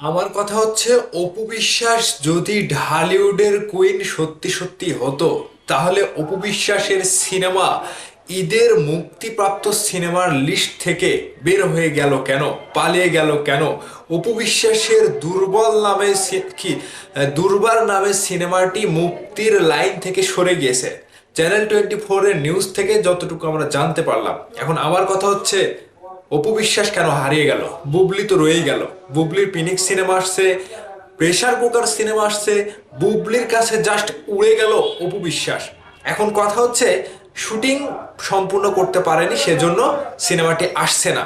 আমার কথা হচ্ছে অপু বিশ্বাস যদি ঢালিউডের কুইন সত্যি সত্যি হতো তাহলে অপু বিশ্বাসের সিনেমা ঈদের মুক্তিপ্রাপ্ত সিনেমার লিস্ট থেকে বের হয়ে গেল কেন, পালিয়ে গেল কেন? অপু বিশ্বাসের দুর্বল নামে দুর্বার নামে সিনেমাটি মুক্তির লাইন থেকে সরে গিয়েছে। চ্যানেল 24 এর নিউজ থেকে যতটুকু আমরা জানতে পারলাম। এখন আমার কথা হচ্ছে অপু বিশ্বাস কেন হারিয়ে গেল? বুবলি তো রয়েই গেল। বুবলির পিনিক সিনেমা আসছে, প্রেসার কুকার সিনেমা আসছে, বুবলির কাছে জাস্ট উড়ে গেল অপু বিশ্বাস। এখন কথা হচ্ছে শুটিং সম্পূর্ণ করতে পারেনি, সেজন্য সিনেমাটি আসছে না।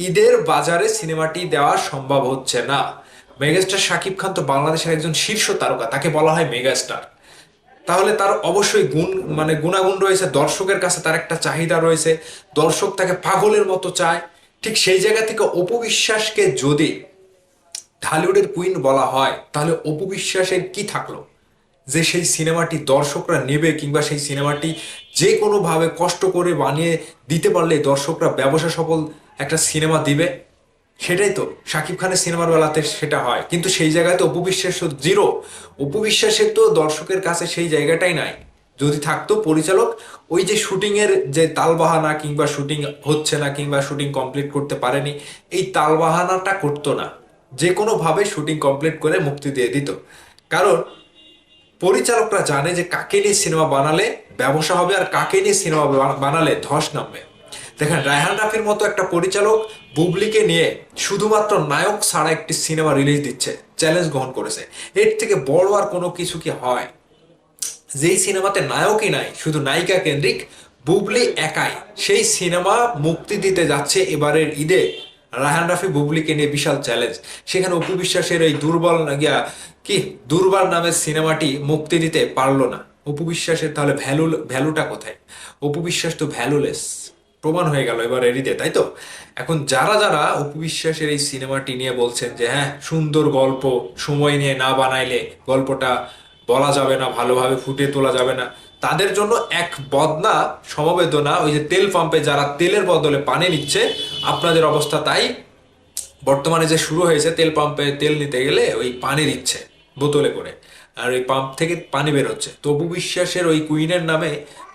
ঈদের বাজারে সিনেমাটি দেওয়া সম্ভব হচ্ছে না। মেগাস্টার শাকিব খান তো বাংলাদেশের একজন শীর্ষ তারকা, তাকে বলা হয় মেগাস্টার। তাহলে তার অবশ্যই গুণাগুণ রয়েছে, দর্শকের কাছে তার একটা চাহিদা রয়েছে, দর্শক তাকে পাগলের মতো চায়। ঠিক সেই জায়গা থেকে অপু বিশ্বাসকে যদি ঢালিউডের কুইন বলা হয় তাহলে অপু বিশ্বাসের কি থাকলো যে সেই সিনেমাটি দর্শকরা নেবে, কিংবা সেই সিনেমাটি যে কোনোভাবে কষ্ট করে বানিয়ে দিতে পারলে দর্শকরা ব্যবসা সফল একটা সিনেমা দিবে? সেটাই তো শাকিব খানের সিনেমার বেলাতে সেটা হয়, কিন্তু সেই জায়গায় তো অপু বিশ্বাস জিরো। অপু বিশ্বাসের তো দর্শকের কাছে সেই জায়গাটাই নাই। যদি থাকতো পরিচালক ওই যে শুটিং এর যে তালবাহানা, কিংবা শুটিং হচ্ছে না, কিংবা শুটিং কমপ্লিট করতে পারেনি, এই তালবাহানাটা করতো না, যে কোনো ভাবে শুটিং কমপ্লিট করে মুক্তি দিয়ে দিত। কারণ পরিচালকরা জানে যে কাকে নিয়ে সিনেমা বানালে ব্যবসা হবে, আর কাকে নিয়ে সিনেমা বানালে ধস নামবে। দেখেন রায়হান রাফির মতো একটা পরিচালক বুবলিকে নিয়ে শুধুমাত্র নায়ক ছাড়া একটি সিনেমা রিলিজ দিচ্ছে, চ্যালেঞ্জ গ্রহণ করেছে। এর থেকে বড় আর কোনো কিছু কি হয়? যেই সিনেমাতে নায়কই নাই, শুধু নায়িকা কেন্দ্রিক, বুবলি একাই সেই সিনেমা মুক্তি দিতে যাচ্ছে এবারের ঈদে। রায়হান রাফি বুবলিকে নিয়ে বিশাল চ্যালেঞ্জ। সেখানে অপু বিশ্বাসের এই দুর্বল না গিয়া কি দুর্বার নামের সিনেমাটি মুক্তি দিতে পারলো না। অপু বিশ্বাসের তাহলে ভ্যালুটা কোথায়? অপু বিশ্বাস তো ভ্যালুলেস প্রমাণ হয়ে গেল এবার এরিতে, তাই তো? এখন যারা যারা অপু বিশ্বাসের এই সিনেমাটি নিয়ে বলছেন যে হ্যাঁ সুন্দর গল্প, সময় নিয়ে না বানাইলে গল্পটা বলা যাবে না, ভালোভাবে ফুটিয়ে তোলা যাবে না, তাদের জন্য এক বদনা সমবেদনা। ওই যে তেল পাম্পে যারা তেলের বদলে পানি নিচ্ছে, আপনাদের অবস্থা তাই। বর্তমানে যে শুরু হয়েছে, তেল পাম্পে তেল নিতে গেলে ওই পানি দিচ্ছে বোতলে করে, আর ওই পাম্প থেকে পানি বের হচ্ছে। তবু বিশ্বাসের ওই কুইনের নামে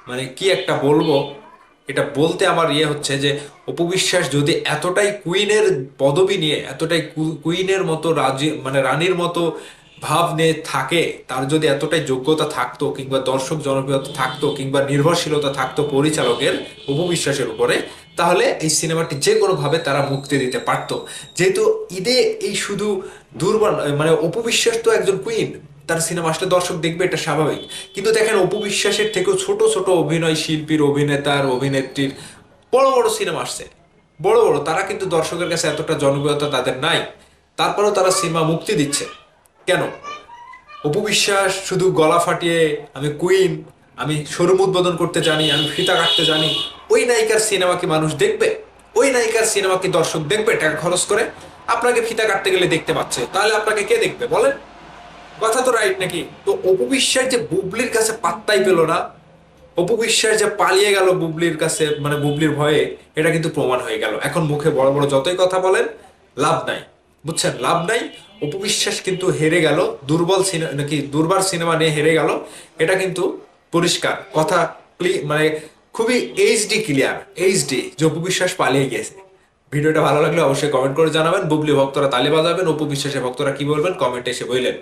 মানে কি একটা বলবো, এটা বলতে আমার ইয়ে হচ্ছে যে অপু বিশ্বাস যদি এতটাই কুইনের পদবি নিয়ে, এতটাই কুইনের মতো রানীর মতো ভাব নিয়ে থাকে, তার যদি এতটাই যোগ্যতা থাকতো, কিংবা দর্শক জনপ্রিয়তা থাকতো, কিংবা নির্ভরশীলতা থাকতো পরিচালকের অপু বিশ্বাসের উপরে, তাহলে এই সিনেমাটি যে কোনো ভাবে তারা মুক্তি দিতে পারতো। যেহেতু ঈদে এই শুধু দুর্বল অপু বিশ্বাস তো একজন কুইন, তার সিনেমা আসলে দর্শক দেখবে, এটা স্বাভাবিক। কিন্তু দেখেন অপু বিশ্বাসের থেকেও ছোট ছোট অভিনয় শিল্পীর, অভিনেতার, অভিনেত্রীর বড় বড় সিনেমা আসছে, বড় বড়, তারা কিন্তু দর্শকের কাছে এতটা জনপ্রিয়তা তাদের নাই, তারপরেও তারা সিনেমা মুক্তি দিচ্ছে কেন? অপু বিশ্বাস শুধু গলা ফাটিয়ে আমি কুইন, আমি শোরুম উদ্বোধন করতে জানি, আমি ফিতা কাটতে জানি, ওই নায়িকার সিনেমা কি মানুষ দেখবে? ওই নায়িকার সিনেমা কি দর্শক দেখবে টাকা খরচ করে? আপনাকে ফিতা কাটতে গেলে দেখতে পাচ্ছে, তাহলে আপনাকে কে দেখবে বলেন? কথা তো রাইট নাকি? তো অপু বিশ্বাস যে বুবলির কাছে পাত্তাই পেল না, অপু বিশ্বাস যে পালিয়ে গেল বুবলির কাছে, বুবলির ভয়ে, এটা কিন্তু প্রমাণ হয়ে গেল। এখন মুখে বড় বড় যতই কথা বলেন লাভ নাই, বুঝছেন? লাভ নাই। অপু বিশ্বাস কিন্তু হেরে গেল, দুর্বল সিনেমা নাকি দুর্বার সিনেমা নিয়ে হেরে গেল। এটা কিন্তু পরিষ্কার কথা, মানে খুবই এইচডি ক্লিয়ার, এইচডি যে অপু বিশ্বাস পালিয়ে গেছে। ভিডিওটা ভালো লাগলে অবশ্যই কমেন্ট করে জানাবেন। বুবলি ভক্তরা তালি বাজাবেন, অপু বিশ্বাসের ভক্তরা কি বলবেন কমেন্টে এসে বললেন।